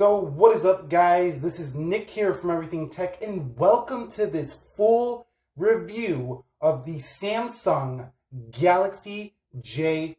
So what is up, guys? This is Nick here from Everything Tech, and welcome to this full review of the Samsung Galaxy J7.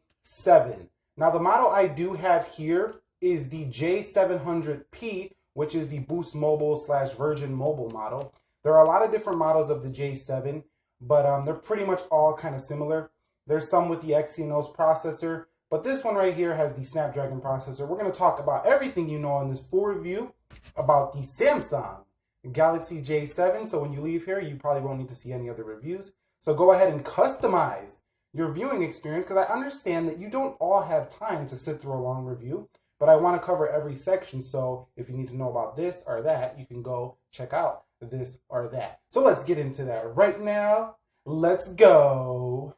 Now, the model I do have here is the J700P, which is the Boost Mobile / Virgin Mobile model. There are a lot of different models of the J7, but they're pretty much all kind of similar. There's some with the Exynos processor, but this one right here has the Snapdragon processor. We're going to talk about everything you know in this full review about the Samsung Galaxy J7. So when you leave here, you probably won't need to see any other reviews. So go ahead and customize your viewing experience, because I understand that you don't all have time to sit through a long review, but I want to cover every section. So if you need to know about this or that, you can go check out this or that. So let's get into that right now. Let's go.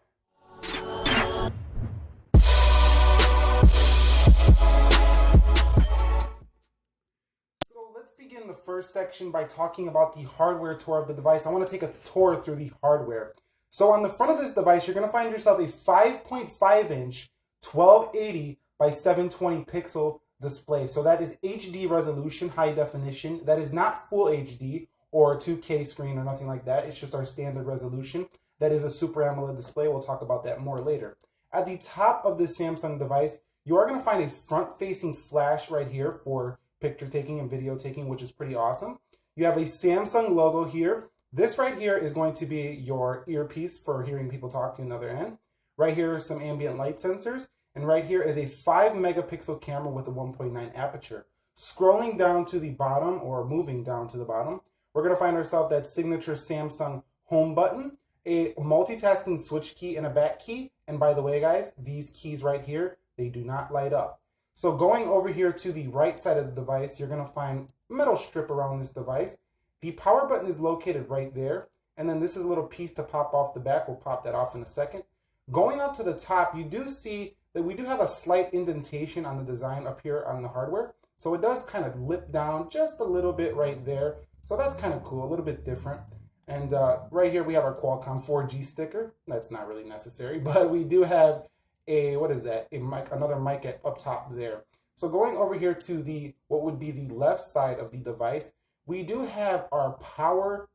Let's begin the first section by talking about the hardware tour of the device. I want to take a tour through the hardware. So on the front of this device, you're going to find yourself a 5.5-inch 1280 by 720 pixel display. So that is HD resolution, high definition. That is not full HD or 2K screen or nothing like that. It's just our standard resolution. That is a Super AMOLED display. We'll talk about that more later. At the top of this Samsung device, you are going to find a front-facing flash right here for picture taking and video taking, which is pretty awesome. You have a Samsung logo here. This right here is going to be your earpiece for hearing people talk to you on the other end. Right here are some ambient light sensors. And right here is a 5-megapixel camera with a 1.9 aperture. Scrolling down to the bottom, or moving down to the bottom, we're going to find ourselves that signature Samsung home button, a multitasking switch key, and a back key. And by the way, guys, these keys right here, they do not light up. So going over here to the right side of the device, you're going to find a metal strip around this device. The power button is located right there. And then this is a little piece to pop off the back. We'll pop that off in a second. Going up to the top, you do see that we do have a slight indentation on the design up here on the hardware. So it does kind of lip down just a little bit right there. So that's kind of cool, a little bit different. And right here we have our Qualcomm 4G sticker. That's not really necessary, but we do have another mic up top there. So going over here to what would be the left side of the device, we do have our power,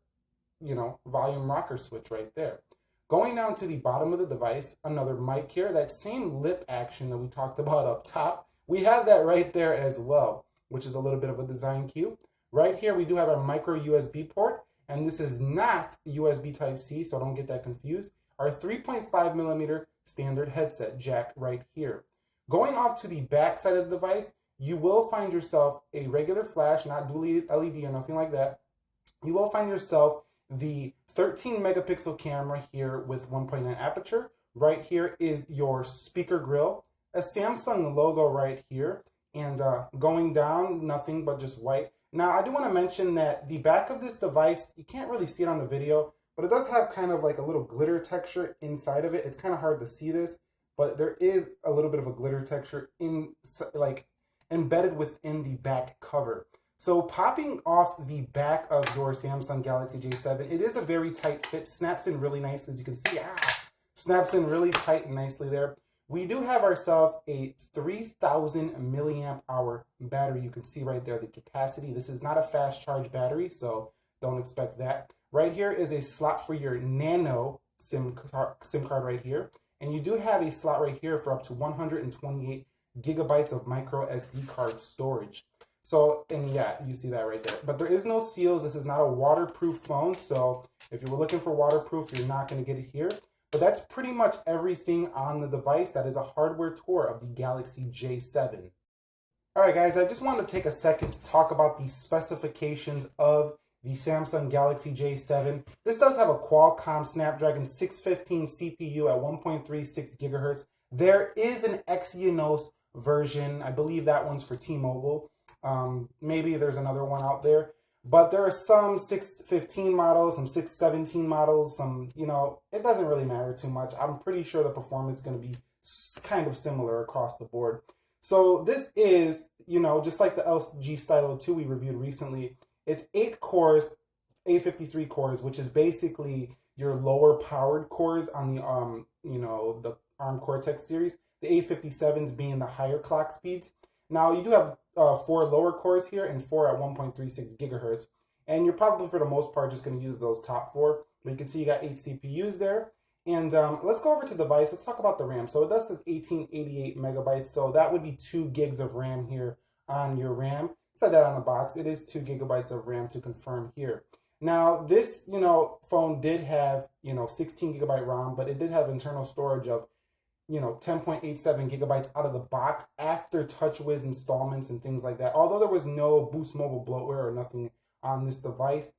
volume rocker switch right there. Going down to the bottom of the device, another mic here, that same lip action that we talked about up top, we have that right there as well, which is a little bit of a design cue. Right here, we do have our micro USB port, and this is not USB Type-C, so don't get that confused. Our 3.5 millimeter standard headset jack right here. Going off to the back side of the device, you will find yourself a regular flash, not dual LED or nothing like that. You will find yourself the 13 megapixel camera here with 1.9 aperture. Right here is your speaker grill, a Samsung logo right here, and going down, nothing but just white. Now, I do want to mention that the back of this device, you can't really see it on the video, but it does have kind of like a little glitter texture inside of it. It's kind of hard to see this, but there is a little bit of a glitter texture embedded within the back cover. So popping off the back of your Samsung Galaxy J7, it is a very tight fit, snaps in really nice, as you can see. Snaps in really tight and nicely there. We do have ourselves a 3,000 milliamp hour battery. You can see right there the capacity. This is not a fast charge battery, so don't expect that. Right here is a slot for your nano SIM card right here. And you do have a slot right here for up to 128 gigabytes of micro SD card storage. So, and yeah, you see that right there. But there is no seals. This is not a waterproof phone. So if you were looking for waterproof, you're not going to get it here. But that's pretty much everything on the device. That is a hardware tour of the Galaxy J7. All right, guys, I just wanted to take a second to talk about the specifications of the Samsung Galaxy J7. This does have a Qualcomm Snapdragon 615 CPU at 1.36 gigahertz. There is an Exynos version. I believe that one's for T-Mobile. Maybe there's another one out there. But there are some 615 models, some 617 models, some, it doesn't really matter too much. I'm pretty sure the performance is going to be kind of similar across the board. So this is, just like the LG Stylo 2 we reviewed recently, it's 8 cores, A53 cores, which is basically your lower powered cores on the, the ARM Cortex series. The A57s being the higher clock speeds. Now, you do have 4 lower cores here and 4 at 1.36 gigahertz. And you're probably, for the most part, just going to use those top 4. But you can see you got 8 CPUs there. And let's go over to the device. Let's talk about the RAM. So it does says 1888 megabytes. So that would be 2 gigs of RAM here on your RAM. It said that on the box. It is 2 gigabytes of RAM to confirm here. Now, this, phone did have, 16 gigabyte ROM, but it did have internal storage of, 10.87 gigabytes out of the box after Touch-wiz installments and things like that. Although there was no Boost Mobile bloatware or nothing on this device,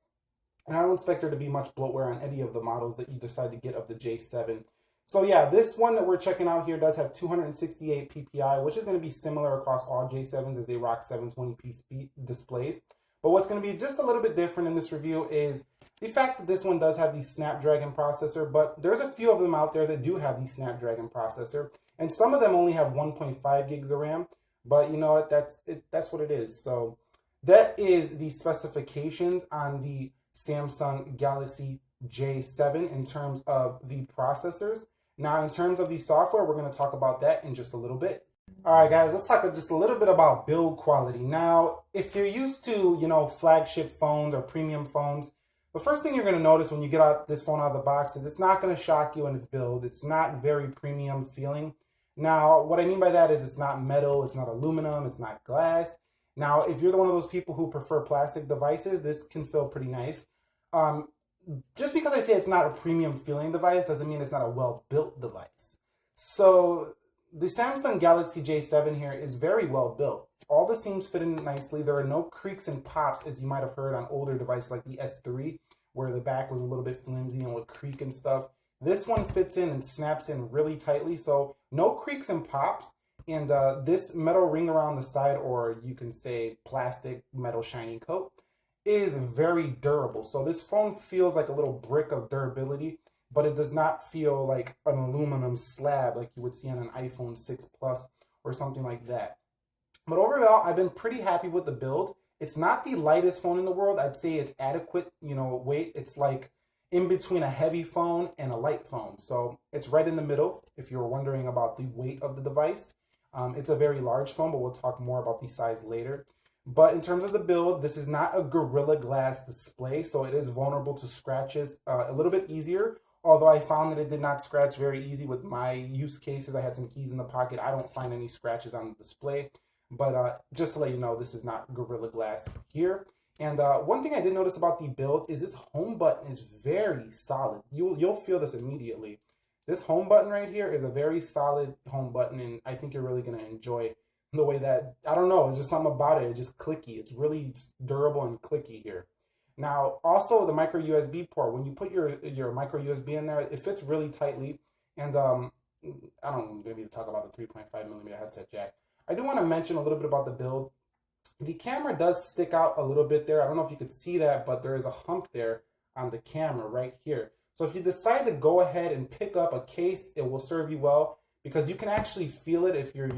and I don't expect there to be much bloatware on any of the models that you decide to get of the J7. So yeah, this one that we're checking out here does have 268 PPI, which is going to be similar across all J7s as they rock 720p displays. But what's going to be just a little bit different in this review is the fact that this one does have the Snapdragon processor, but there's a few of them out there that do have the Snapdragon processor, and some of them only have 1.5 gigs of RAM, but you know what, that's what it is. So that is the specifications on the Samsung Galaxy J7 in terms of the processors. Now, in terms of the software, we're going to talk about that in just a little bit. All right, guys, let's talk just a little bit about build quality. Now, if you're used to, flagship phones or premium phones, the first thing you're going to notice when you get out this phone out of the box is it's not going to shock you in its build. It's not very premium feeling. Now, what I mean by that is it's not metal, it's not aluminum, it's not glass. Now, if you're one of those people who prefer plastic devices, this can feel pretty nice. Just because I say it's not a premium feeling device doesn't mean it's not a well-built device. So the Samsung Galaxy J7 here is very well built. All the seams fit in nicely. There are no creaks and pops, as you might have heard on older devices like the S3, where the back was a little bit flimsy and would creak and stuff. This one fits in and snaps in really tightly, so no creaks and pops. And this metal ring around the side, or you can say plastic metal shiny coat, is very durable. So this phone feels like a little brick of durability, but it does not feel like an aluminum slab like you would see on an iPhone 6 Plus or something like that. But overall, I've been pretty happy with the build. It's not the lightest phone in the world. I'd say it's adequate, weight. It's like in between a heavy phone and a light phone. So it's right in the middle if you're wondering about the weight of the device. It's a very large phone, but we'll talk more about the size later. But in terms of the build, this is not a Gorilla Glass display, so it is vulnerable to scratches a little bit easier. Although I found that it did not scratch very easy with my use cases. I had some keys in the pocket. I don't find any scratches on the display. But just to let you know, this is not Gorilla Glass here. And one thing I did notice about the build is this home button is very solid. You'll feel this immediately. This home button right here is a very solid home button, and I think you're really going to enjoy the way that, I don't know, it's just something about it. It's just clicky. It's really durable and clicky here. Now, also the micro USB port, when you put your micro USB in there, it fits really tightly. And I don't maybe talk about the 3.5mm headset jack. I do want to mention a little bit about the build. The camera does stick out a little bit there. I don't know if you could see that, but there is a hump there on the camera right here. So if you decide to go ahead and pick up a case, it will serve you well because you can actually feel it if you're,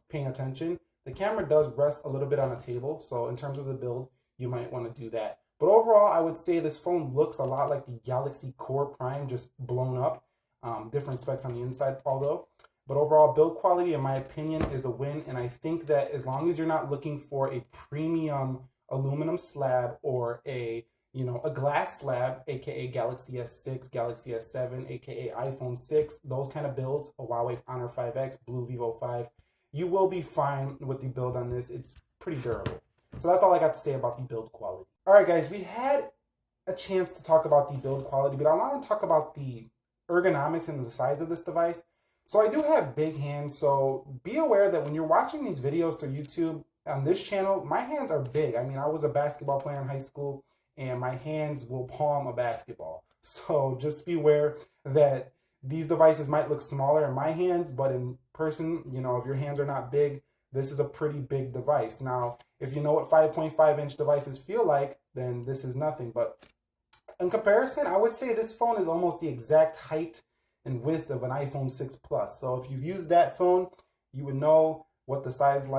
paying attention. The camera does rest a little bit on a table. So in terms of the build, you might want to do that. But overall, I would say this phone looks a lot like the Galaxy Core Prime, just blown up. Different specs on the inside, although. But overall, build quality, in my opinion, is a win. And I think that as long as you're not looking for a premium aluminum slab or a glass slab, aka Galaxy S6, Galaxy S7, aka iPhone 6, those kind of builds, a Huawei Honor 5X, Blue Vivo 5, you will be fine with the build on this. It's pretty durable. So that's all I got to say about the build quality. All right, guys, we had a chance to talk about the build quality, but I want to talk about the ergonomics and the size of this device. So I do have big hands, so be aware that when you're watching these videos through YouTube on this channel, my hands are big. I mean, I was a basketball player in high school, and my hands will palm a basketball. So just be aware that these devices might look smaller in my hands, but in person, if your hands are not big, this is a pretty big device. Now, if you know what 5.5-inch devices feel like, then this is nothing. But in comparison, I would say this phone is almost the exact height and width of an iPhone 6 Plus. So if you've used that phone, you would know what the size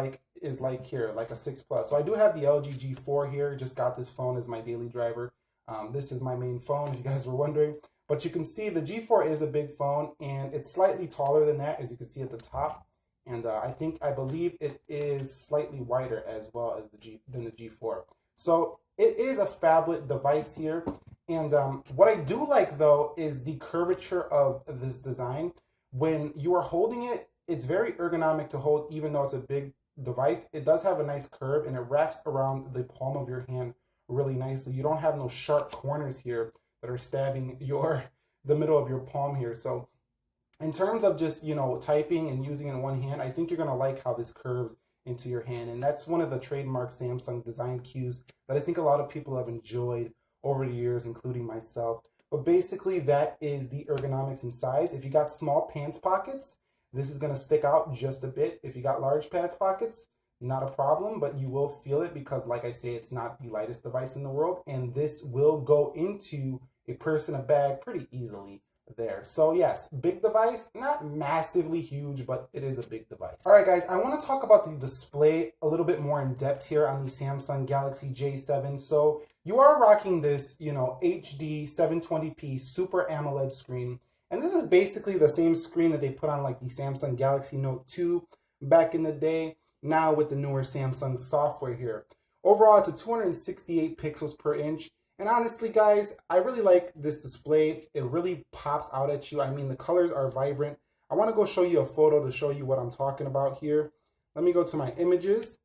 is like here, like a 6 Plus. So I do have the LG G4 here. Just got this phone as my daily driver. This is my main phone, if you guys were wondering. But you can see the G4 is a big phone, and it's slightly taller than that, as you can see at the top. And I believe it is slightly wider as well as than the G4. So it is a phablet device here. And what I do like though is the curvature of this design. When you are holding it, it's very ergonomic to hold, even though it's a big device. It does have a nice curve and it wraps around the palm of your hand really nicely. You don't have no sharp corners here that are stabbing the middle of your palm here. So in terms of just, typing and using it in one hand, I think you're going to like how this curves into your hand. And that's one of the trademark Samsung design cues that I think a lot of people have enjoyed over the years, including myself. But basically, that is the ergonomics and size. If you got small pants pockets, this is going to stick out just a bit. If you got large pants pockets, not a problem, but you will feel it because, like I say, it's not the lightest device in the world. And this will go into a purse and a bag pretty easily there. So yes, big device, not massively huge, but it is a big device. All right, guys, I want to talk about the display a little bit more in depth here on the Samsung Galaxy J7. So you are rocking this, HD 720p Super AMOLED screen. And this is basically the same screen that they put on like the Samsung Galaxy Note 2 back in the day, now with the newer Samsung software here. Overall, it's a 268 pixels per inch. And honestly, guys, I really like this display. It really pops out at you. I mean, the colors are vibrant. I want to go show you a photo to show you what I'm talking about here. Let me go to my images.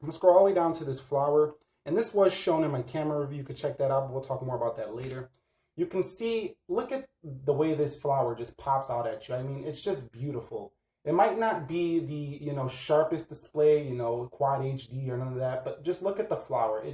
I'm going to scroll all the way down to this flower. And this was shown in my camera review. You could check that out, but we'll talk more about that later. You can see, look at the way this flower just pops out at you. I mean, it's just beautiful. It might not be the, sharpest display, Quad HD or none of that, but just look at the flower.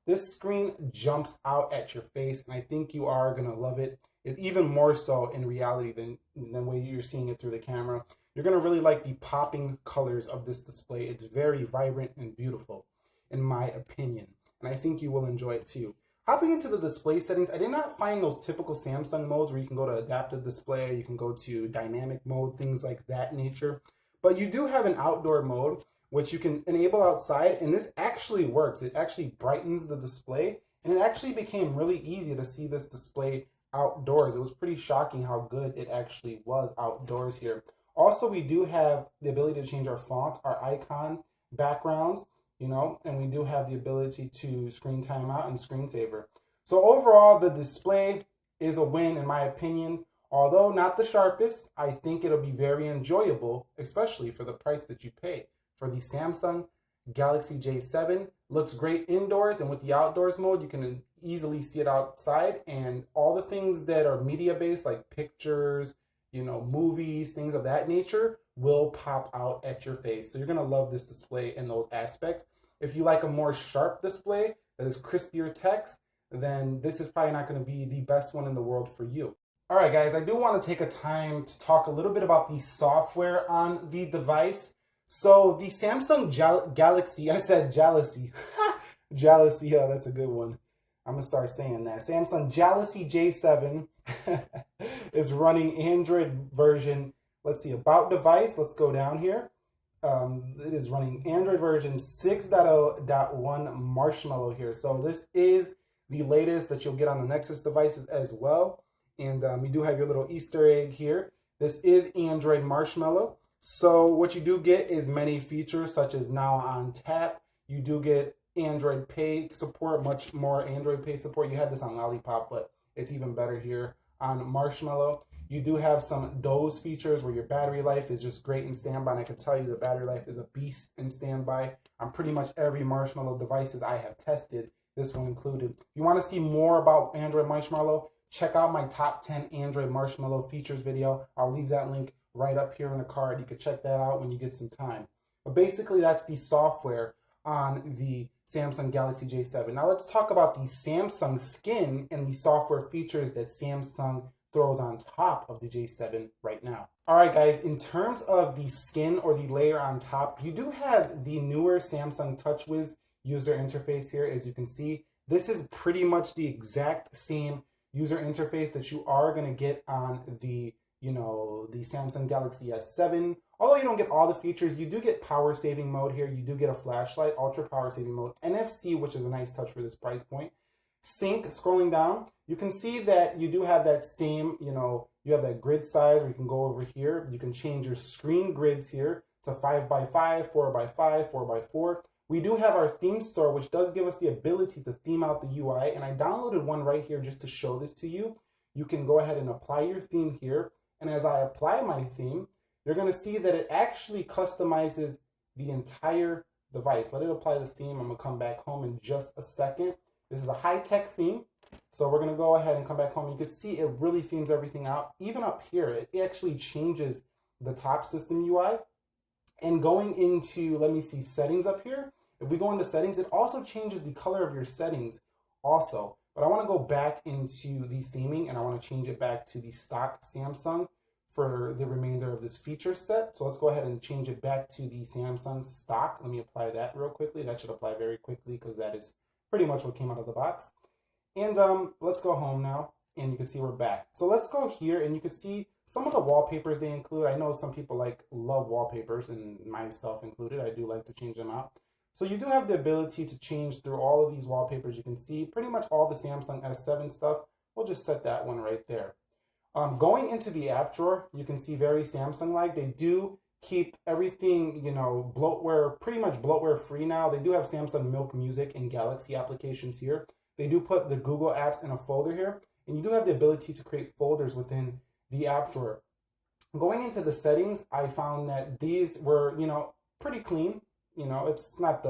This screen jumps out at your face, and I think you are going to love it. Even more so in reality than the way you're seeing it through the camera. You're going to really like the popping colors of this display. It's very vibrant and beautiful, in my opinion, and I think you will enjoy it too. Hopping into the display settings, I did not find those typical Samsung modes where you can go to adaptive display, you can go to dynamic mode, things like that nature. But you do have an outdoor mode, which you can enable outside, and this actually works. It actually brightens the display, and it actually became really easy to see this display outdoors. It was pretty shocking how good it actually was outdoors here. Also, we do have the ability to change our font, our icon backgrounds, and we do have the ability to screen timeout and screensaver. So overall, the display is a win in my opinion. Although not the sharpest, I think it'll be very enjoyable, especially for the price that you pay. For the Samsung Galaxy J7, looks great indoors, and with the outdoors mode, you can easily see it outside, and all the things that are media-based, like pictures, movies, things of that nature, will pop out at your face. So you're going to love this display in those aspects. If you like a more sharp display that is crispier text, then this is probably not going to be the best one in the world for you. All right, guys, I do want to take a time to talk a little bit about the software on the device. So the Samsung Galaxy, I said Galaxy. Galaxy, yeah, that's a good one. I'm going to start saying that. Samsung Galaxy J7 is running Android version, let's see, about device. Let's go down here. It is running Android version 6.0.1 Marshmallow here. So this is the latest that you'll get on the Nexus devices as well. And you do have your little Easter egg here. This is Android Marshmallow. So what you do get is many features such as now on tap. You do get Android Pay support, much more Android Pay support. You had this on Lollipop, but it's even better here on Marshmallow. You do have some doze features where your battery life is just great in standby. And I can tell you the battery life is a beast in standby on pretty much every Marshmallow devices I have tested, this one included. If you want to see more about Android Marshmallow, check out my top 10 Android Marshmallow features video. I'll leave that link right up here in the card. You can check that out when you get some time. But basically, that's the software on the Samsung Galaxy J7. Now let's talk about the Samsung skin and the software features that Samsung throws on top of the J7 right now. All right, guys, in terms of the skin or the layer on top, you do have the newer Samsung Touch-wiz user interface here. As you can see, this is pretty much the exact same user interface that you are going to get on the the Samsung Galaxy S7. Although you don't get all the features, you do get power saving mode here. You do get a flashlight, ultra power saving mode, NFC, which is a nice touch for this price point. Sync, scrolling down, you can see that you do have that same, you have that grid size where you can go over here. You can change your screen grids here to 5x5, 4x5, 4x4. We do have our theme store, which does give us the ability to theme out the UI. And I downloaded one right here just to show this to you. You can go ahead and apply your theme here. And as I apply my theme, you're going to see that it actually customizes the entire device. Let it apply the theme. I'm going to come back home in just a second. This is a high-tech theme. So we're going to go ahead and come back home. You can see it really themes everything out. Even up here, it actually changes the top system UI. And going into, let me see, settings up here. If we go into settings, it also changes the color of your settings also. But I want to go back into the theming and I want to change it back to the stock Samsung for the remainder of this feature set. So let's go ahead and change it back to the Samsung stock. Let me apply that real quickly. That should apply very quickly because that is pretty much what came out of the box. And let's go home now and you can see we're back. So let's go here and you can see some of the wallpapers they include. I know some people love wallpapers and myself included. I do like to change them out. So you do have the ability to change through all of these wallpapers. You can see pretty much all the Samsung S7 stuff. We'll just set that one right there. Going into the app drawer, you can see very Samsung-like. They do keep everything, you know, bloatware, pretty much bloatware free now. They do have Samsung Milk Music and Galaxy applications here. They do put the Google apps in a folder here. And you do have the ability to create folders within the app drawer. Going into the settings, I found that these were, you know, pretty clean. You know, it's not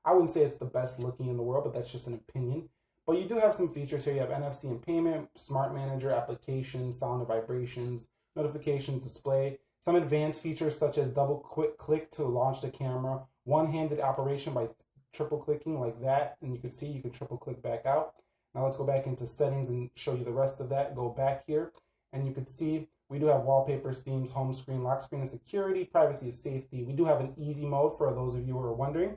I wouldn't say it's the best looking in the world, but that's just an opinion. But you do have some features here. You have NFC and payment, smart manager, applications, sound and vibrations, notifications, display, some advanced features such as double click to launch the camera, one-handed operation by triple clicking like that. And you can see you can triple click back out. Now let's go back into settings and show you the rest of that. Go back here and you can see we do have wallpapers, themes, home screen, lock screen and security, privacy and safety. We do have an easy mode for those of you who are wondering.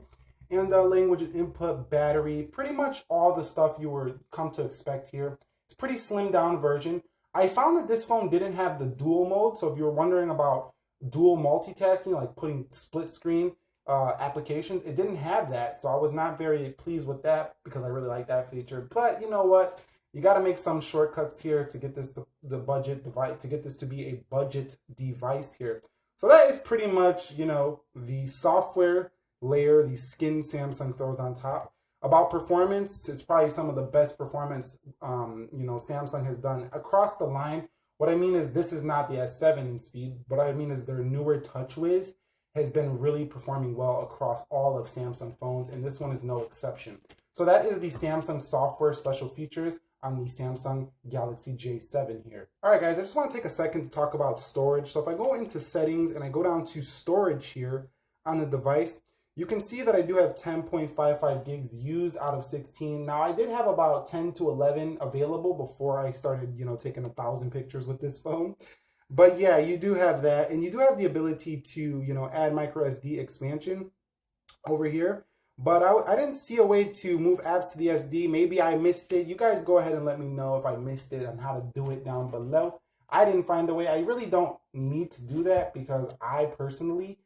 And language and input, battery, pretty much all the stuff you would come to expect here. It's a pretty slimmed down version. I found that this phone didn't have the dual mode. So if you're wondering about dual multitasking, like putting split screen applications, it didn't have that. So I was not very pleased with that because I really like that feature. But you know what? You got to make some shortcuts here to get this the budget device, to get this to be a budget device here. So that is pretty much, you know, the software layer, the skin Samsung throws on top. About performance, it's probably some of the best performance you know, Samsung has done across the line. What I mean is this is not the S7 in speed. What I mean is their newer Touch-wiz has been really performing well across all of Samsung phones, and this one is no exception. So that is the Samsung software special features on the Samsung Galaxy J7 here. All right, guys, I just want to take a second to talk about storage. So if I go into settings and I go down to storage here on the device, you can see that I do have 10.55 gigs used out of 16. Now, I did have about 10 to 11 available before I started, you know, taking 1,000 pictures with this phone. But yeah, you do have that. And you do have the ability to, you know, add micro SD expansion over here. But I didn't see a way to move apps to the SD. Maybe I missed it. You guys go ahead and let me know if I missed it and how to do it down below. I didn't find a way. I really don't need to do that because I personally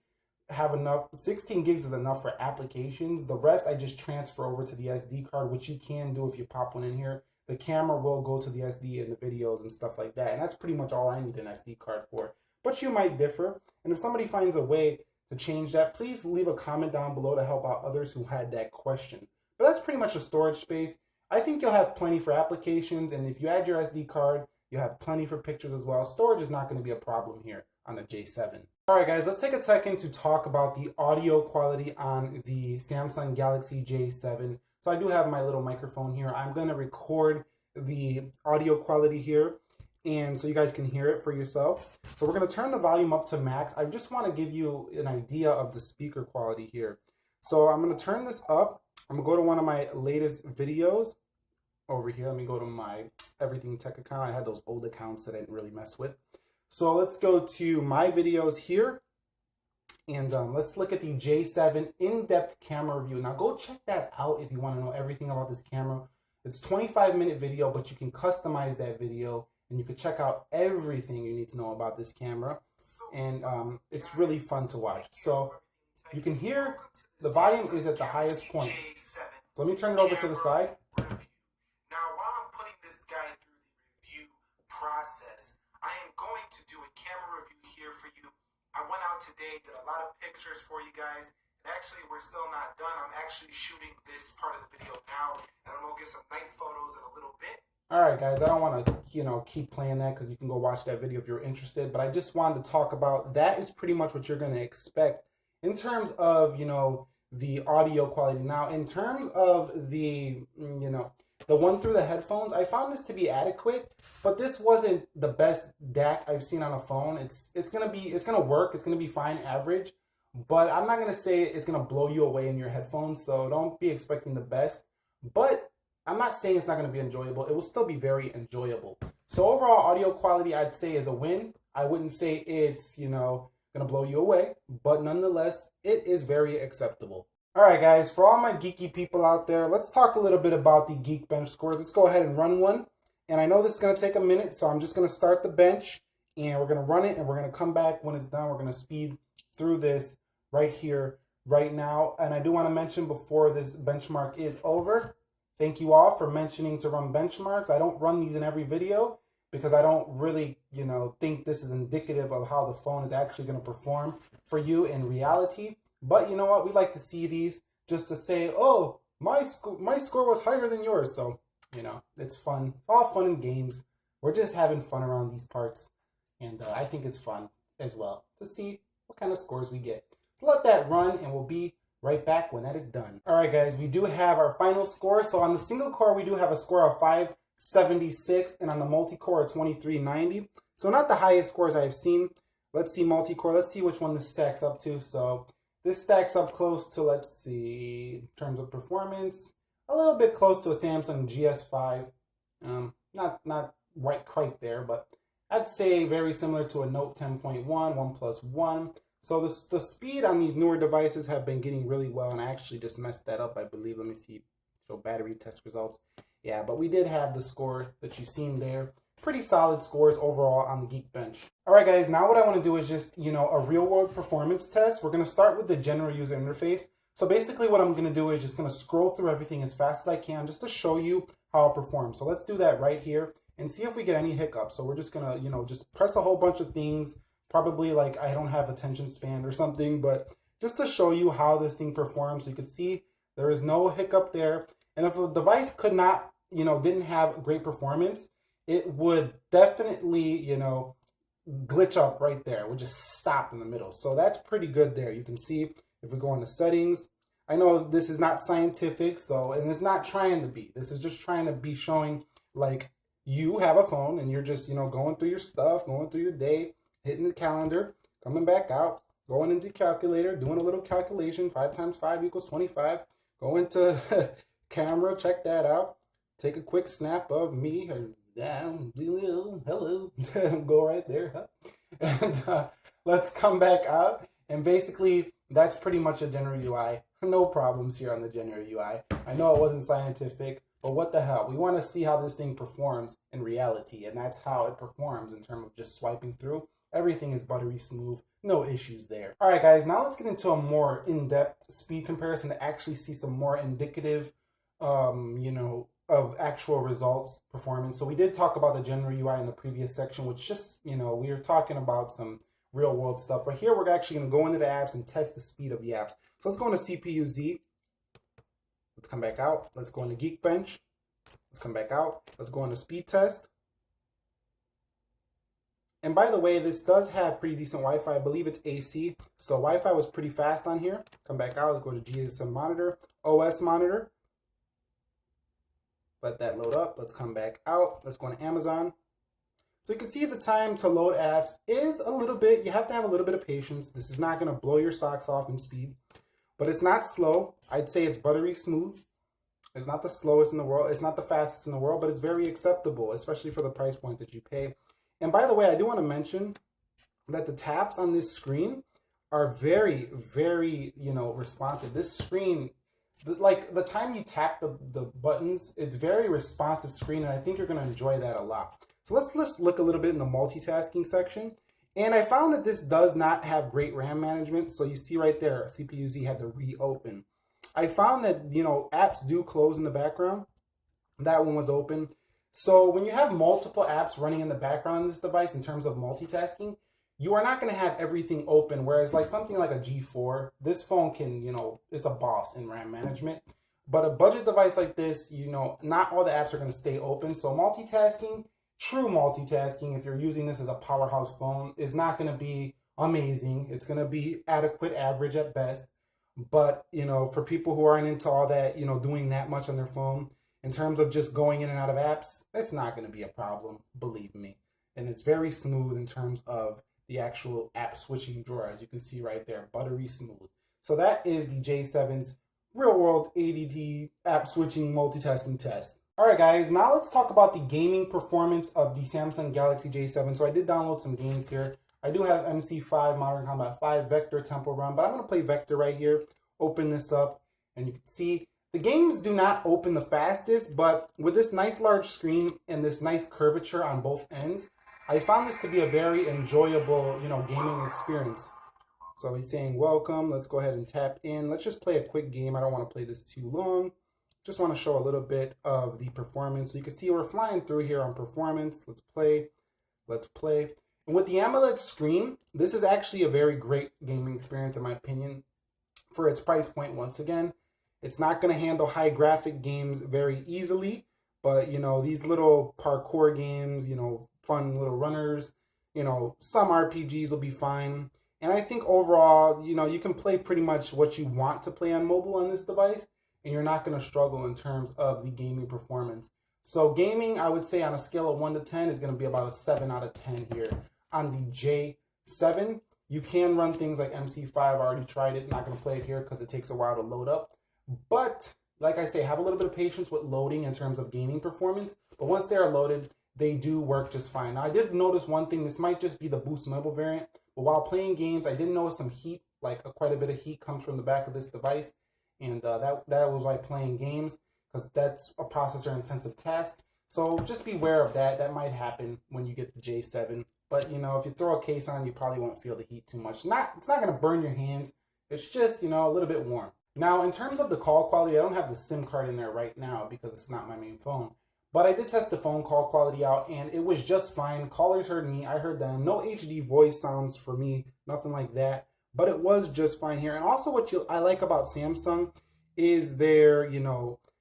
have enough. 16 gigs is enough for applications. The rest I just transfer over to the SD card, which you can do if you pop one in here. The camera will go to the SD in the videos and stuff like that. And that's pretty much all I need an SD card for. But you might differ. And if somebody finds a way to change that, please leave a comment down below to help out others who had that question. But that's pretty much a storage space. I think you'll have plenty for applications. And if you add your SD card, you have plenty for pictures as well. Storage is not going to be a problem here on the J7. All right, guys, let's take a second to talk about the audio quality on the Samsung Galaxy J7. So I do have my little microphone here. I'm going to record the audio quality here, and so you guys can hear it for yourself. So we're going to turn the volume up to max. I just want to give you an idea of the speaker quality here. So I'm going to turn this up. I'm going to go to one of my latest videos over here. Let me go to my Everything Tech account. I had those old accounts that I didn't really mess with. So let's go to my videos here, and let's look at the J7 in-depth camera review. Now go check that out if you want to know everything about this camera. It's a 25-minute video, but you can customize that video, and you can check out everything you need to know about this camera, and it's really fun to watch. So you can hear the volume is at the highest point. So let me turn it over to the side. Now, while I'm putting this guy through the review process, I am going to do a camera review here for you I went out today, did a lot of pictures for you guys. And actually, we're still not done. I'm actually shooting this part of the video now, and I'm gonna get some night photos in a little bit. All right, guys, I don't want to, keep playing that because you can go watch that video if you're interested. But I just wanted to talk about that is pretty much what you're going to expect in terms of, the audio quality. Now, in terms of the, the one through the headphones, I found this to be adequate, but this wasn't the best DAC I've seen on a phone. It's gonna work. It's gonna be fine, average, but I'm not gonna say it's gonna blow you away in your headphones. So don't be expecting the best. But I'm not saying it's not going to be enjoyable. It will still be very enjoyable. So overall audio quality, I'd say, is a win. I wouldn't say it's, going to blow you away, but nonetheless, it is very acceptable. All right, guys, for all my geeky people out there, let's talk a little bit about the GeekBench scores. Let's go ahead and run one. And I know this is going to take a minute, so I'm just going to start the bench, and we're going to run it, and we're going to come back when it's done. We're going to speed through this right here, right now. And I do want to mention before this benchmark is over, thank you all for mentioning to run benchmarks. I don't run these in every video because I don't really, think this is indicative of how the phone is actually going to perform for you in reality. But you know what? We like to see these just to say, oh, my score was higher than yours. So, it's fun. It's all fun and games. We're just having fun around these parts. And I think it's fun as well to see what kind of scores we get. So let that run and we'll be right back when that is done. All right, guys, we do have our final score. So on the single core, we do have a score of 576, and on the multi-core, 2390. So not the highest scores I've seen. Let's see multi-core. Let's see which one this stacks up to. So this stacks up close to, let's see, in terms of performance, a little bit close to a Samsung GS5. Not right quite there, but I'd say very similar to a Note 10.1, OnePlus One. So the speed on these newer devices have been getting really well, and I actually just messed that up, I believe. Let me see, show battery test results. Yeah, but we did have the score that you've seen there. Pretty solid scores overall on the Geekbench. All right, guys, now what I want to do is just, a real-world performance test. We're going to start with the general user interface. So basically what I'm going to do is just going to scroll through everything as fast as I can just to show you how it performs. So let's do that right here and see if we get any hiccups. So we're just going to, just press a whole bunch of things. Probably like I don't have attention span or something, but just to show you how this thing performs. So you can see there is no hiccup there. And if a device could not, didn't have great performance, it would definitely, glitch up right there. It would just stop in the middle. So that's pretty good there. You can see if we go into settings, I know this is not scientific, and it's not trying to be. This is just trying to be showing like you have a phone and you're just, going through your stuff, going through your day, hitting the calendar, coming back out, going into calculator, doing a little calculation, 5 times 5 equals 25. Go into camera, check that out. Take a quick snap of me, hello, go right there. And let's come back out. And basically, that's pretty much a general UI. No problems here on the general UI. I know it wasn't scientific, but what the hell? We want to see how this thing performs in reality, and that's how it performs in terms of just swiping through. Everything is buttery smooth, no issues there. All right, guys, now let's get into a more in-depth speed comparison to actually see some more indicative, of actual results performance. So we did talk about the general UI in the previous section, which just, we were talking about some real world stuff. But here we're actually going to go into the apps and test the speed of the apps. So let's go into CPU-Z. Let's come back out. Let's go into Geekbench. Let's come back out. Let's go into speed test. And by the way, this does have pretty decent Wi-Fi. I believe it's AC. So Wi-Fi was pretty fast on here. Come back out. Let's go to GSM monitor, OS monitor. Let that load up. Let's come back out. Let's go into Amazon. So you can see the time to load apps is a little bit, you have to have a little bit of patience. This is not going to blow your socks off in speed, but it's not slow. I'd say it's buttery smooth. It's not the slowest in the world. It's not the fastest in the world, but it's very acceptable, especially for the price point that you pay. And by the way, I do want to mention that the taps on this screen are very, very, responsive. This screen, like the time you tap the buttons, it's very responsive screen, and I think you're going to enjoy that a lot. So let's look a little bit in the multitasking section. And I found that this does not have great RAM management. So you see right there, CPU-Z had to reopen. I found that, apps do close in the background. That one was open. So when you have multiple apps running in the background on this device in terms of multitasking, you are not going to have everything open. Whereas like something like a G4, this phone can, it's a boss in RAM management. But a budget device like this, not all the apps are going to stay open. So multitasking, true multitasking, if you're using this as a powerhouse phone, is not going to be amazing. It's going to be adequate, average at best. But, for people who aren't into all that, doing that much on their phone, in terms of just going in and out of apps, it's not going to be a problem, believe me. And it's very smooth in terms of the actual app switching drawer, as you can see right there, buttery smooth. So that is the J7's real world ADT app switching multitasking test. All right, guys, now let's talk about the gaming performance of the Samsung Galaxy J7. So I did download some games here. I do have MC5, Modern Combat 5, Vector, Temple Run, but I'm going to play Vector right here. Open this up, and you can see the games do not open the fastest, but with this nice large screen and this nice curvature on both ends, I found this to be a very enjoyable, gaming experience. So he's saying, welcome. Let's go ahead and tap in. Let's just play a quick game. I don't want to play this too long. Just want to show a little bit of the performance. So you can see we're flying through here on performance. Let's play. Let's play. And with the AMOLED screen, this is actually a very great gaming experience, in my opinion, for its price point. Once again, it's not going to handle high graphic games very easily, but, these little parkour games, fun little runners, some RPGs will be fine. And I think overall, you can play pretty much what you want to play on mobile on this device, and you're not going to struggle in terms of the gaming performance. So gaming, I would say on a scale of 1 to 10 is going to be about a 7 out of 10 here. On the J7, you can run things like MC5. I already tried it. Not going to play it here because it takes a while to load up. But like I say, have a little bit of patience with loading in terms of gaming performance. But once they are loaded, they do work just fine. Now, I did notice one thing. This might just be the Boost Mobile variant. But while playing games, I did notice some heat, like quite a bit of heat comes from the back of this device. And that was like playing games, because that's a processor-intensive task. So just beware of that. That might happen when you get the J7. But, if you throw a case on, you probably won't feel the heat too much. It's not going to burn your hands. It's just, a little bit warm. Now, in terms of the call quality, I don't have the SIM card in there right now because it's not my main phone. But I did test the phone call quality out, and it was just fine. Callers heard me. I heard them. No HD voice sounds for me. Nothing like that. But it was just fine here. And also what I like about Samsung is their,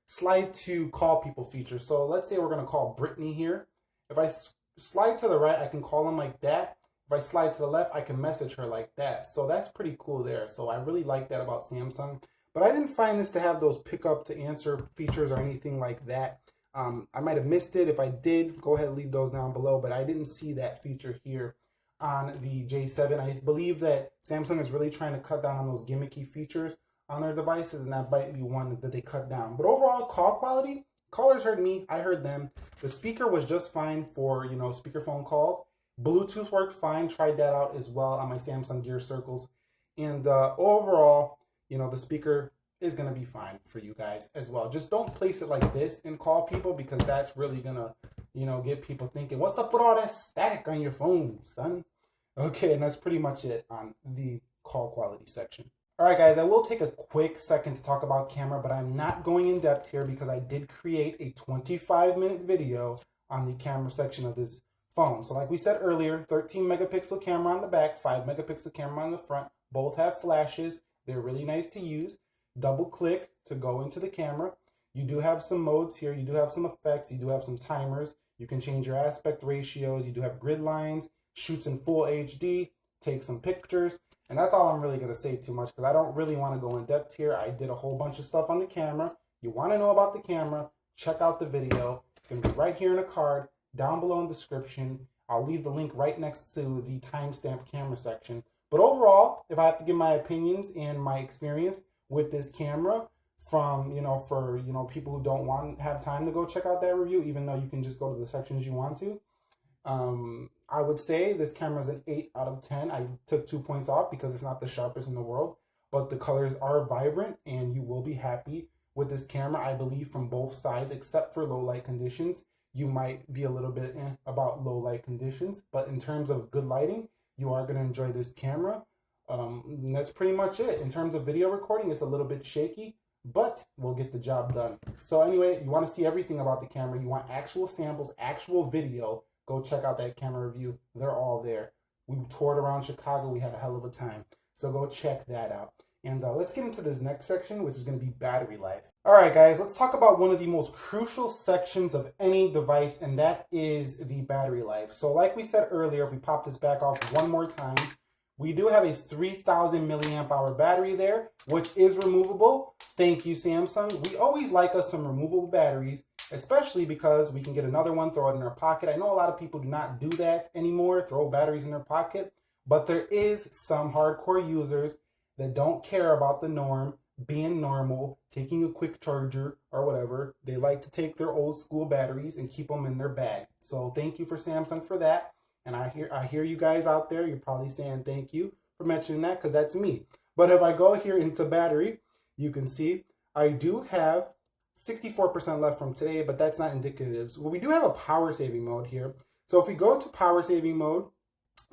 slide to call people feature. So let's say we're going to call Brittany here. If I slide to the right, I can call them like that. If I slide to the left, I can message her like that. So that's pretty cool there. So I really like that about Samsung. But I didn't find this to have those pick up to answer features or anything like that. I might have missed it. If I did, go ahead and leave those down below. But I didn't see that feature here on the J7. I believe that Samsung is really trying to cut down on those gimmicky features on their devices, and that might be one that they cut down. But overall, call quality, callers heard me, I heard them. The speaker was just fine for, speakerphone calls. Bluetooth worked fine, tried that out as well on my Samsung Gear Circles. And overall, the speaker is going to be fine for you guys as well. Just don't place it like this and call people, because that's really going to, get people thinking, what's up with all that static on your phone, son? Okay, and that's pretty much it on the call quality section. All right, guys, I will take a quick second to talk about camera, but I'm not going in depth here because I did create a 25-minute video on the camera section of this phone. So like we said earlier, 13 megapixel camera on the back, 5 megapixel camera on the front. Both have flashes. They're really nice to use. Double click to go into the camera. You do have some modes here. You do have some effects. You do have some timers. You can change your aspect ratios. You do have grid lines, shoots in full HD, take some pictures. And that's all I'm really going to say too much, because I don't really want to go in depth here. I did a whole bunch of stuff on the camera. You want to know about the camera, check out the video. It's going to be right here in a card, down below in the description. I'll leave the link right next to the timestamp camera section. But overall, if I have to give my opinions and my experience with this camera from, for, people who don't have time to go check out that review, even though you can just go to the sections you want to, I would say this camera is an 8 out of 10. I took 2 points off because it's not the sharpest in the world, but the colors are vibrant and you will be happy with this camera, I believe, from both sides, except for low light conditions. You might be a little bit about low light conditions, but in terms of good lighting, you are going to enjoy this camera. And that's pretty much it. In terms of video recording, it's a little bit shaky, but we'll get the job done. So anyway, you want to see everything about the camera. You want actual samples, actual video. Go check out that camera review. They're all there. We toured around Chicago. We had a hell of a time. So go check that out. And let's get into this next section, which is going to be battery life. All right, guys, let's talk about one of the most crucial sections of any device, and that is the battery life. So like we said earlier, if we pop this back off one more time, we do have a 3,000 milliamp hour battery there, which is removable. Thank you, Samsung. We always like us some removable batteries, especially because we can get another one, throw it in our pocket. I know a lot of people do not do that anymore, throw batteries in their pocket, but there is some hardcore users that don't care about the norm, being normal, taking a quick charger or whatever. They like to take their old school batteries and keep them in their bag. So thank you for Samsung for that. And I hear you guys out there, you're probably saying thank you for mentioning that, because that's me. But if I go here into battery, you can see I do have 64% left from today, but that's not indicative. So we do have a power saving mode here. So if we go to power saving mode,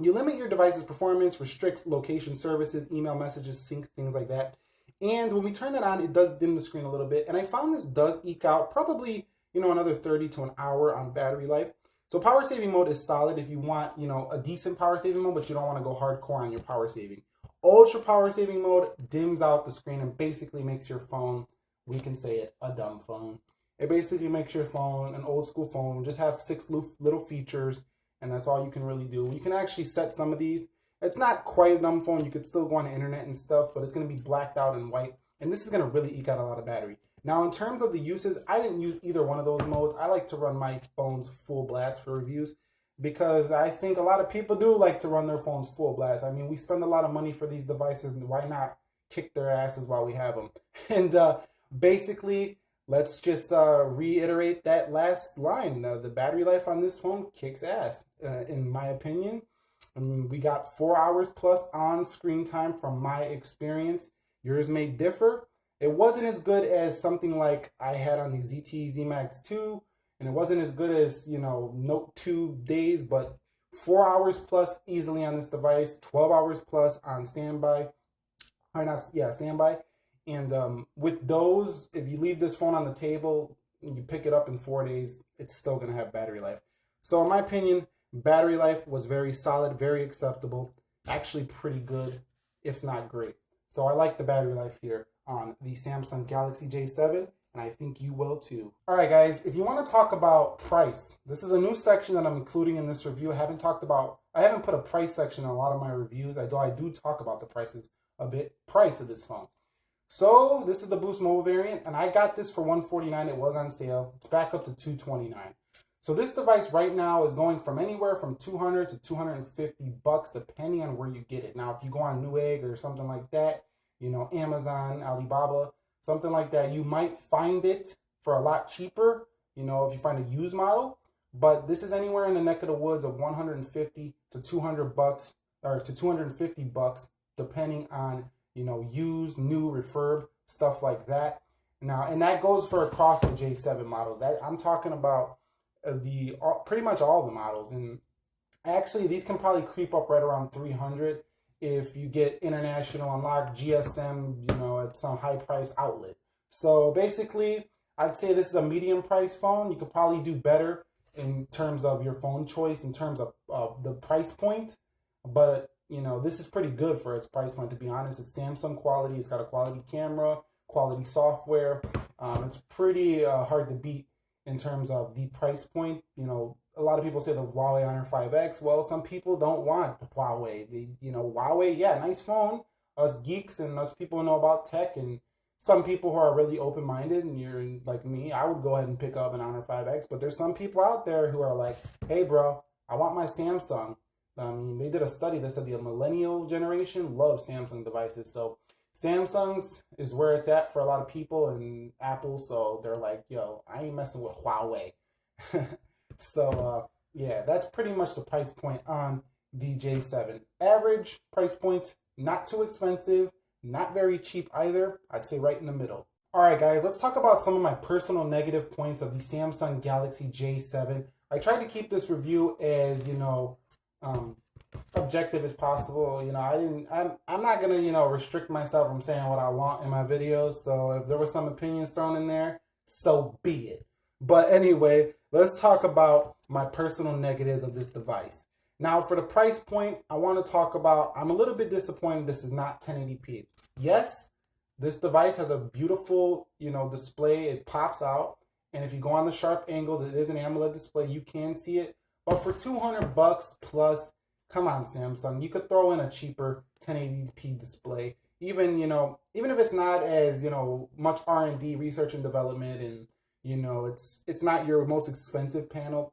you limit your device's performance, restricts location services, email messages, sync, things like that. And when we turn that on, it does dim the screen a little bit. And I found this does eke out probably, another 30 to an hour on battery life. So power saving mode is solid if you want, a decent power saving mode, but you don't want to go hardcore on your power saving. Ultra power saving mode dims out the screen and basically makes your phone, we can say it, a dumb phone. It basically makes your phone an old school phone, just have 6 little features, and that's all you can really do. You can actually set some of these. It's not quite a dumb phone. You could still go on the internet and stuff, but it's going to be blacked out and white, and this is going to really eke out a lot of battery. Now, in terms of the uses, I didn't use either one of those modes. I like to run my phones full blast for reviews because I think a lot of people do like to run their phones full blast. I mean, we spend a lot of money for these devices, and why not kick their asses while we have them? And basically, let's just reiterate that last line. The battery life on this phone kicks ass, in my opinion. I mean, we got 4 hours plus on screen time from my experience. Yours may differ. It wasn't as good as something like I had on the ZTE Z Max 2, and it wasn't as good as, Note 2 days, but 4 hours plus easily on this device, 12 hours plus on standby. Standby. And with those, if you leave this phone on the table and you pick it up in 4 days, it's still going to have battery life. So in my opinion, battery life was very solid, very acceptable, actually pretty good, if not great. So I like the battery life here on the Samsung Galaxy J7, and I think you will too. All right, guys, if you want to talk about price, this is a new section that I'm including in this review. I haven't put a price section in a lot of my reviews. I do talk about the prices a bit, price of this phone. So this is the Boost Mobile variant, and I got this for $149. It was on sale. It's back up to $229. So this device right now is going from anywhere from $200 to $250, depending on where you get it. Now, if you go on Newegg or something like that, Amazon, Alibaba, something like that, you might find it for a lot cheaper, if you find a used model. But this is anywhere in the neck of the woods of $150 to $200 or to $250, depending on used, new, refurb, stuff like that. Now, and that goes for across the J7 models. I'm talking about pretty much all the models, and actually these can probably creep up right around $300 if you get international unlocked GSM, at some high price outlet. So basically, I'd say this is a medium price phone. You could probably do better in terms of your phone choice, in terms of the price point, but this is pretty good for its price point, to be honest. It's Samsung quality. It's got a quality camera, quality software. It's pretty hard to beat in terms of the price point. A lot of people say the Huawei Honor 5X. Well, some people don't want Huawei. Huawei, yeah, nice phone. Us geeks and us people who know about tech, and some people who are really open-minded, and you're like me, I would go ahead and pick up an Honor 5X. But there's some people out there who are like, hey, bro, I want my Samsung. I mean, they did a study that said the millennial generation loves Samsung devices. So Samsung's is where it's at for a lot of people, and Apple, so they're like, yo, I ain't messing with Huawei. So, yeah, that's pretty much the price point on the J7. Average price point, not too expensive, not very cheap either. I'd say right in the middle. All right, guys, let's talk about some of my personal negative points of the Samsung Galaxy J7. I tried to keep this review as, objective as possible. I'm not gonna, restrict myself from saying what I want in my videos. So if there were some opinions thrown in there, so be it. But anyway, let's talk about my personal negatives of this device. Now, for the price point, I want to talk about, I'm a little bit disappointed this is not 1080p. Yes, this device has a beautiful, display. It pops out. And if you go on the sharp angles, it is an AMOLED display. You can see it. But for $200 plus, come on, Samsung, you could throw in a cheaper 1080p display. Even if it's not as, much R&D, research and development, and, it's not your most expensive panel,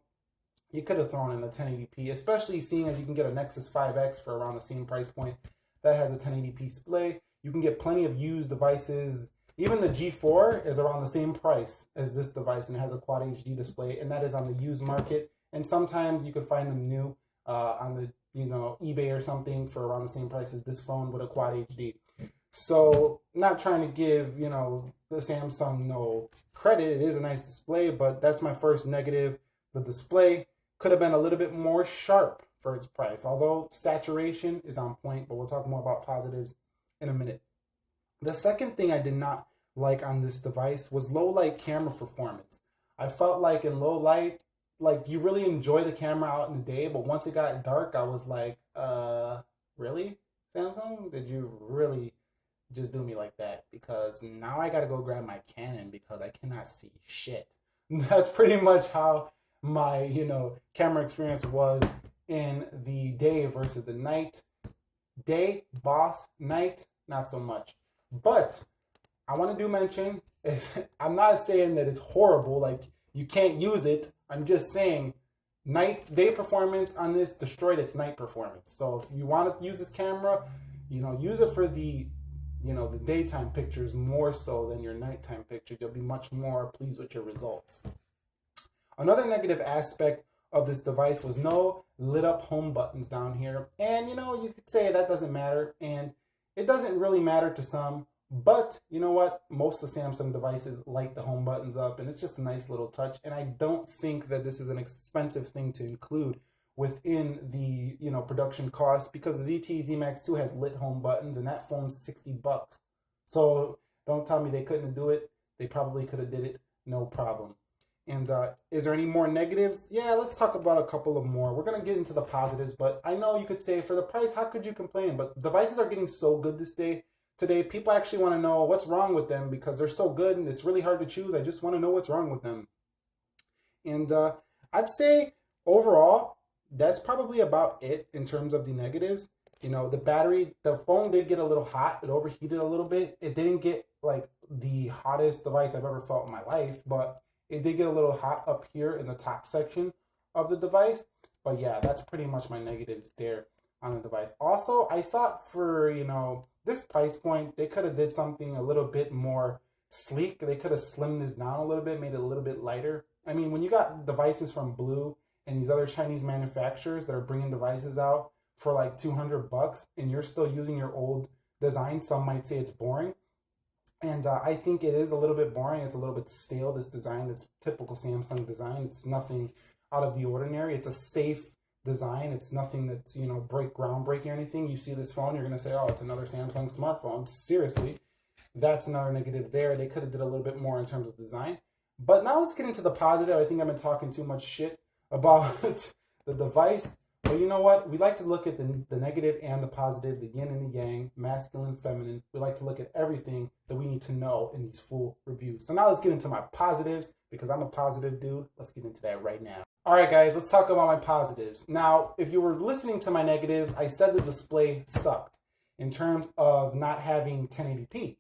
you could have thrown in a 1080p, especially seeing as you can get a Nexus 5X for around the same price point that has a 1080p display. You can get plenty of used devices. Even the G4 is around the same price as this device, and it has a Quad HD display, and that is on the used market. And sometimes you could find them new on the eBay or something for around the same price as this phone with a Quad HD. So, not trying to give the Samsung no credit. It is a nice display, but that's my first negative. The display could have been a little bit more sharp for its price, although saturation is on point, but we'll talk more about positives in a minute. The second thing I did not like on this device was low light camera performance. I felt like in low light, you really enjoy the camera out in the day, but once it got dark, I was like, really, Samsung? Did you really just do me like that? Because now I gotta go grab my Canon because I cannot see shit. That's pretty much how my, camera experience was in the day versus the night. Day, boss, night, not so much. But I want to mention, I'm not saying that it's horrible, like you can't use it. I'm just saying day performance on this destroyed its night performance. So if you want to use this camera, use it for the daytime pictures more so than your nighttime pictures. You'll be much more pleased with your results. Another negative aspect of this device was no lit up home buttons down here. And you could say that doesn't matter, and it doesn't really matter to some, but you know what? Most of Samsung devices light the home buttons up, and it's just a nice little touch. And I don't think that this is an expensive thing to include within the production cost, because the ZTE Z Max 2 has lit home buttons, and that phone's $60. So don't tell me they couldn't do it. They probably could have did it, no problem. And is there any more negatives? Yeah, let's talk about a couple of more. We're going to get into the positives, but I know you could say for the price, how could you complain? But devices are getting so good today. People actually want to know what's wrong with them because they're so good and it's really hard to choose. I just want to know what's wrong with them. And I'd say overall, that's probably about it in terms of the negatives. The battery, the phone did get a little hot. It overheated a little bit. It didn't get like the hottest device I've ever felt in my life, but it did get a little hot up here in the top section of the device. But yeah, that's pretty much my negatives there on the device. Also, I thought for, this price point, they could have did something a little bit more sleek. They could have slimmed this down a little bit, made it a little bit lighter. I mean, when you got devices from Blue and these other Chinese manufacturers that are bringing devices out for like $200 and you're still using your old design, some might say it's boring. And I think it is a little bit boring. It's a little bit stale, this design. It's typical Samsung design. It's nothing out of the ordinary. It's a safe design. It's nothing that's, groundbreaking or anything. You see this phone, you're going to say, oh, it's another Samsung smartphone. Seriously, that's another negative there. They could have did a little bit more in terms of design. But now let's get into the positive. I think I've been talking too much shit about the device. But you know what? We like to look at the negative and the positive, the yin and the yang, masculine, feminine. We like to look at everything that we need to know in these full reviews. So now let's get into my positives, because I'm a positive dude. Let's get into that right now. All right, guys, let's talk about my positives. Now, if you were listening to my negatives, I said the display sucked in terms of not having 1080p.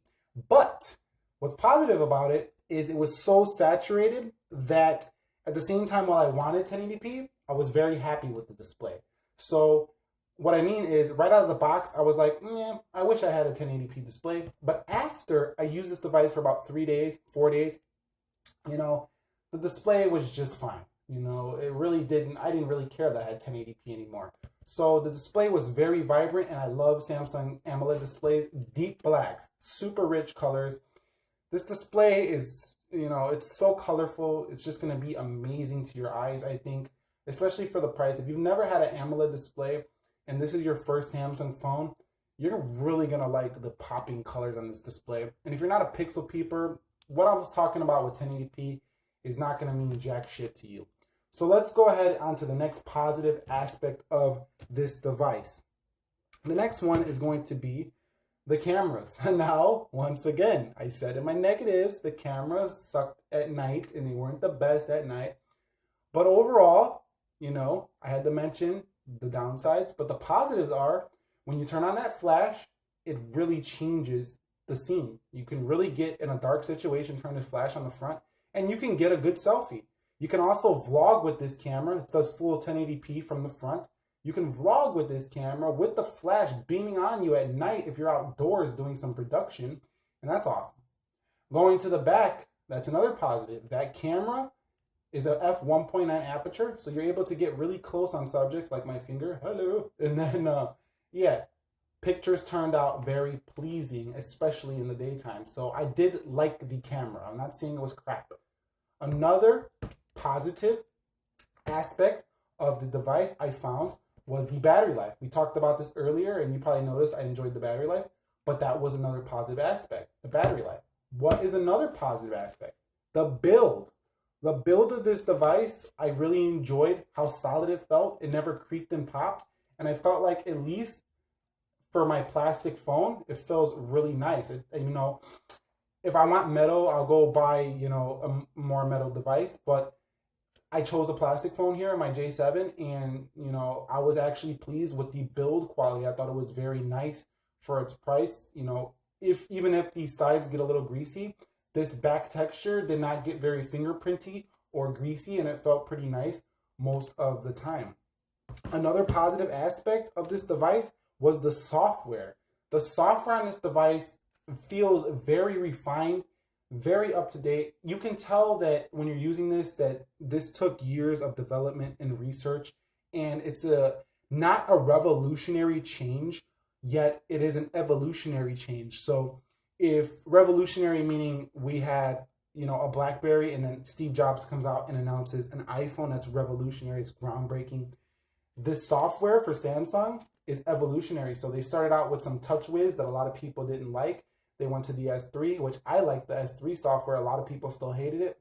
But what's positive about it is it was so saturated that at the same time, while I wanted 1080p, I was very happy with the display. So what I mean is, right out of the box, I was like, I wish I had a 1080p display. But after I used this device for about 4 days, the display was just fine. It really I didn't really care that I had 1080p anymore. So the display was very vibrant, and I love Samsung AMOLED displays. Deep blacks, super rich colors. This display is, it's so colorful. It's just going to be amazing to your eyes, I think, especially for the price. If you've never had an AMOLED display and this is your first Samsung phone, you're really going to like the popping colors on this display. And if you're not a pixel peeper, what I was talking about with 1080p is not going to mean jack shit to you. So let's go ahead onto the next positive aspect of this device. The next one is going to be the cameras. Now, once again, I said in my negatives, the cameras sucked at night and they weren't the best at night. But overall, you know, I had to mention the downsides, but the positives are when you turn on that flash, it really changes the scene. You can really get in a dark situation, turn this flash on the front, and you can get a good selfie. You can also vlog with this camera. It does full 1080p from the front. You can vlog with this camera with the flash beaming on you at night if you're outdoors doing some production, and that's awesome. Going to the back, that's another positive. That camera is a f1.9 aperture, so you're able to get really close on subjects like my finger. Hello. And then, yeah, pictures turned out very pleasing, especially in the daytime. So I did like the camera. I'm not saying it was crap. Another positive aspect of the device I found was the battery life. We talked about this earlier, and you probably noticed I enjoyed the battery life, but that was another positive aspect, the battery life. What is another positive aspect? The build. The build of this device, I really enjoyed how solid it felt. It never creaked and popped, and I felt like, at least for my plastic phone, it feels really nice. You know, if I want metal, I'll go buy, you know, a more metal device, but I chose a plastic phone here, my J7, and, you know, I was actually pleased with the build quality. I thought it was very nice for its price. You know, even if these sides get a little greasy, this back texture did not get very fingerprinty or greasy, and it felt pretty nice most of the time. Another positive aspect of this device was the software. The software on this device feels very refined, very up to date. You can tell that when you're using this, that this took years of development and research, and it's not a revolutionary change, yet it is an evolutionary change. So if revolutionary meaning we had, you know, a BlackBerry, and then Steve Jobs comes out and announces an iPhone, that's revolutionary, it's groundbreaking. This software for Samsung is evolutionary. So they started out with some Touch-wiz that a lot of people didn't like. They went to the S3, which I like the S3 software. A lot of people still hated it.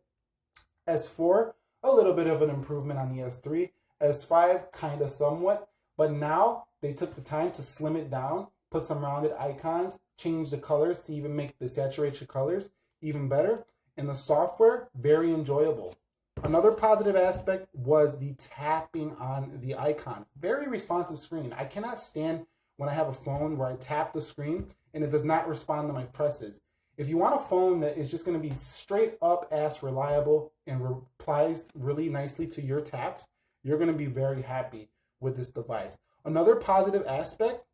S4, a little bit of an improvement on the S3. S5, kind of somewhat. But now they took the time to slim it down, put some rounded icons, change the colors to even make the saturation colors even better. And the software, very enjoyable. Another positive aspect was the tapping on the icons. Very responsive screen. I cannot stand when I have a phone where I tap the screen and it does not respond to my presses. If you want a phone that is just going to be straight up ass reliable and replies really nicely to your taps, you're going to be very happy with this device. Another positive aspect,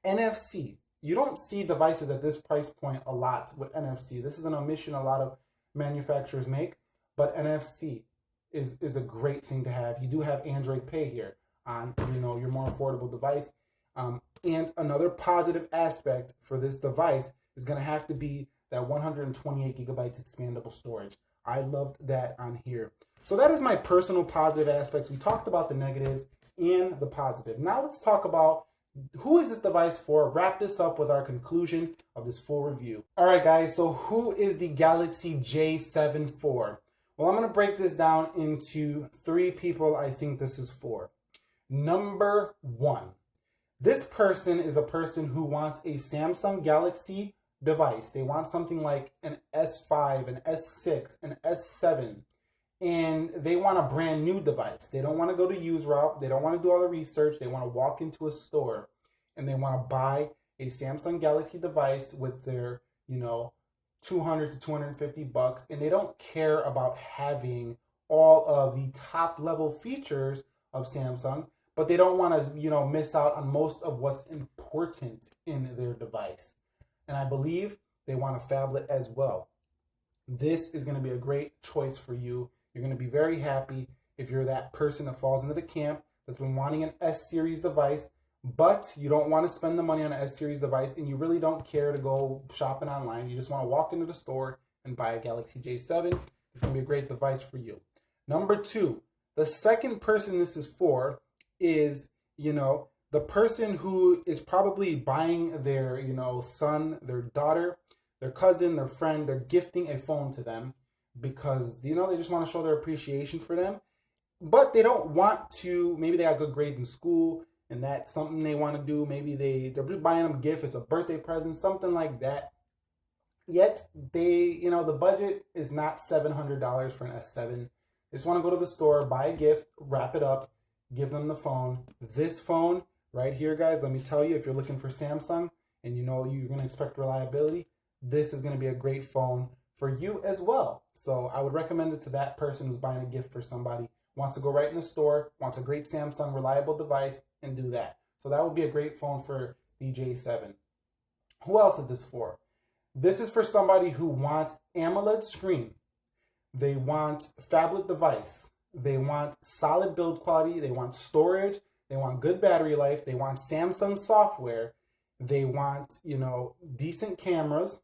NFC. You don't see devices at this price point a lot with NFC. This is an omission a lot of manufacturers make, but NFC is a great thing to have. You do have Android Pay here on, you know, your more affordable device. And another positive aspect for this device is going to have to be that 128 gigabytes expandable storage. I loved that on here. So that is my personal positive aspects. We talked about the negatives and the positive. Now let's talk about who is this device for. Wrap this up with our conclusion of this full review. All right, guys. So who is the Galaxy J7 for? Well, I'm going to break this down into 3 people I think this is for. Number 1. This person is a person who wants a Samsung Galaxy device. They want something like an S5, an S6, an S7, and they want a brand new device. They don't want to go to use route. They don't want to do all the research. They want to walk into a store and they want to buy a Samsung Galaxy device with their, you know, $200 to $250, and they don't care about having all of the top level features of Samsung, but they don't want to, you know, miss out on most of what's important in their device. And I believe they want a phablet as well. This is going to be a great choice for you. You're going to be very happy if you're that person that falls into the camp that's been wanting an S-series device, but you don't want to spend the money on an S-series device, and you really don't care to go shopping online. You just want to walk into the store and buy a Galaxy J7. It's going to be a great device for you. Number 2, the second person this is for is, you know, the person who is probably buying their, you know, son, their daughter, their cousin, their friend, they're gifting a phone to them because, you know, they just want to show their appreciation for them. but they don't want to, maybe they got good grades in school and that's something they want to do. Maybe they're just buying them a gift. It's a birthday present, something like that. Yet they, the budget is not $700 for an S7. They just want to go to the store, buy a gift, wrap it up, give them the phone. This phone right here, guys, let me tell you, if you're looking for Samsung and you're going to expect reliability, this is going to be a great phone for you as well. So I would recommend it to that person who's buying a gift for somebody, wants to go right in the store, wants a great Samsung reliable device, and do that. So that would be a great phone for the J7. Who else is this for? This is for somebody who wants AMOLED screen. They want phablet device. They want solid build quality. They want storage. They want good battery life. They want Samsung software. They want, decent cameras.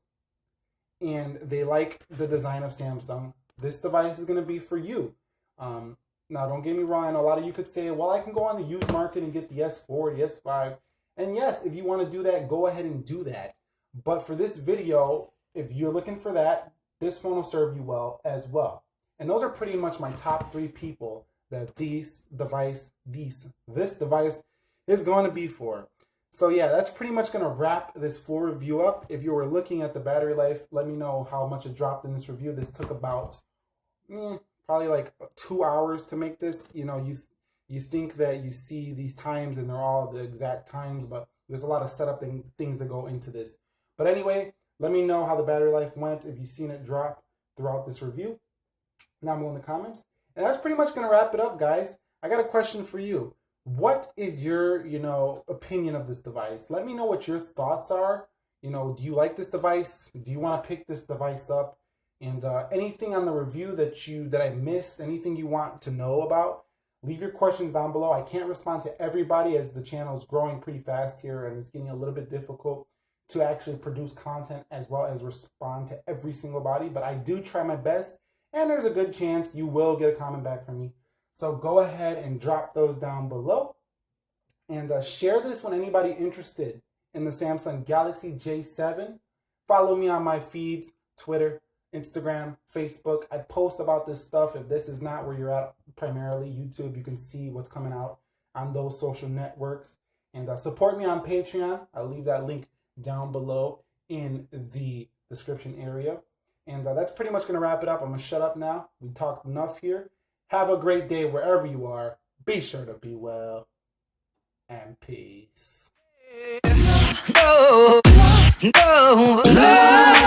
And they like the design of Samsung. This device is going to be for you. Now, don't get me wrong. I know a lot of you could say, well, I can go on the used market and get the S4, the S5. And yes, if you want to do that, go ahead and do that. But for this video, if you're looking for that, this phone will serve you well as well. And those are pretty much my top 3 people that this device is going to be for. So yeah, that's pretty much going to wrap this full review up. If you were looking at the battery life, let me know how much it dropped in this review. This took about probably like 2 hours to make this. You think that you see these times and they're all the exact times, but there's a lot of setup and things that go into this. But anyway, let me know how the battery life went if you've seen it drop throughout this review. Now I'm in the comments. And that's pretty much going to wrap it up, guys. I got a question for you. What is your, opinion of this device? Let me know what your thoughts are. Do you like this device? Do you want to pick this device up? And anything on the review that I missed, anything you want to know about, leave your questions down below. I can't respond to everybody as the channel is growing pretty fast here and it's getting a little bit difficult to actually produce content as well as respond to every single body, but I do try my best, and there's a good chance you will get a comment back from me. So go ahead and drop those down below, and share this with anybody interested in the Samsung Galaxy J7. Follow me on my feeds, Twitter, Instagram, Facebook. I post about this stuff. If this is not where you're at, primarily YouTube, you can see what's coming out on those social networks. And support me on Patreon. I'll leave that link down below in the description area. And that's pretty much going to wrap it up. I'm going to shut up now. We talked enough here. Have a great day wherever you are. Be sure to be well. And peace. No, no, no.